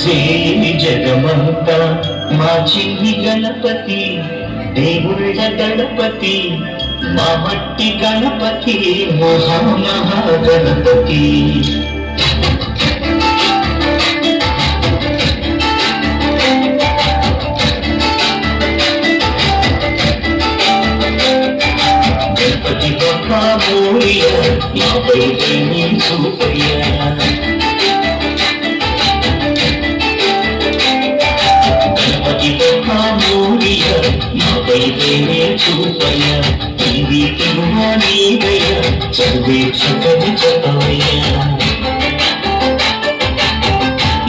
చేరి జగమంతా మా చిన్ని గణపతి దేవుళ్ళ గణపతి మా మట్టి గణపతి మహామహాగణపతి గణపతి బప్పా మోరియా యాభై దేని చూపయ్యా చూపయ్యా ఇది నీదయ్యా చదివే చక్కని చెప్పవయ్యా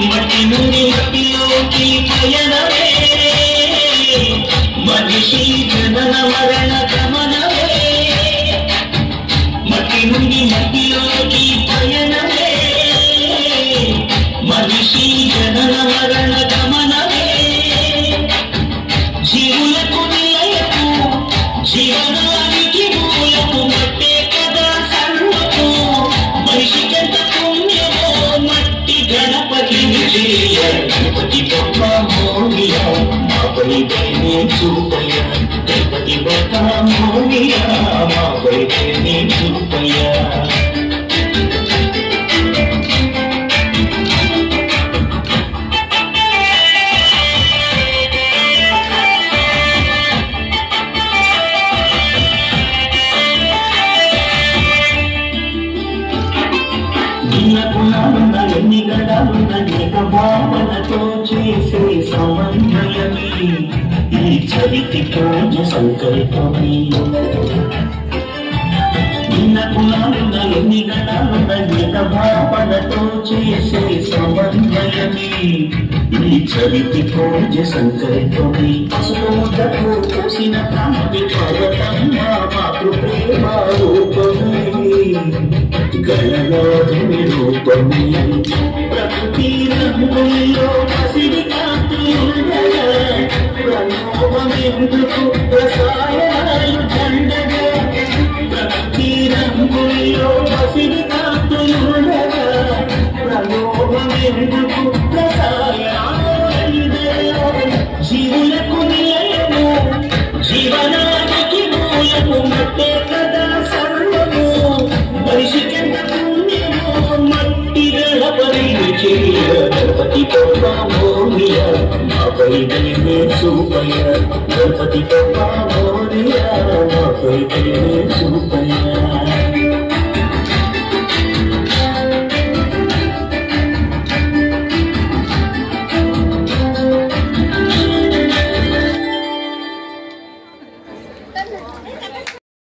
మట్టి నుండి మట్టిలోకి పయనమే మనిషి జనన మరణ గమనమే మట్టి నుండి మట్టిలోకి పయనమే మనిషి జనన మరణ గమనమే జీవులకు జీవనానికి మూలకు మట్టే కదా సర్వము మనిషికెంత పుణ్యమో మట్టి గణపతిని చేయ గణపతి బప్ప మోరియా మాపై దయనే చూపయ్యా గణపతి బప్ప మోరియా మాపై దయనే చూపయ్యా గుణాలున్న ఎన్ని గడాలున్న ఏక భావనతో చేసే సమన్వయమే ఈ చరితి పూజ సంకల్పమే నిన్న గుణాలున్న ఎన్ని గడాలున్న ఏక భావనతో చేసే సమన్వయమే ఈ చరితి పూజ సంకల్పమే పసుపు కోసిన కామతి పర్వతమ్మ మాతృప్రేమ రూపమే గణనాథుని రూపమే ప్రకృతి రంగుల్లో పసిడి కాంతులుండగా ప్రణోమమెందుకు రసాయనాలు దండగా ప్రకృతి రంగుల్లో పసిడి కాంతులుండగా ప్రణోమమెందుకు రసాయనాలు దండగా జీవులకు నిలయము జీవనానికి మూలము మట్టే కదా సర్వము మనిషికెంత పుణ్యమో మట్టి గణపతిని చేయ గణపతి బప్ప మోరియా మాపై దయనే చూపయ్యా గణపతి బప్ప మోరియా మాపై దయనే చూపయ్యా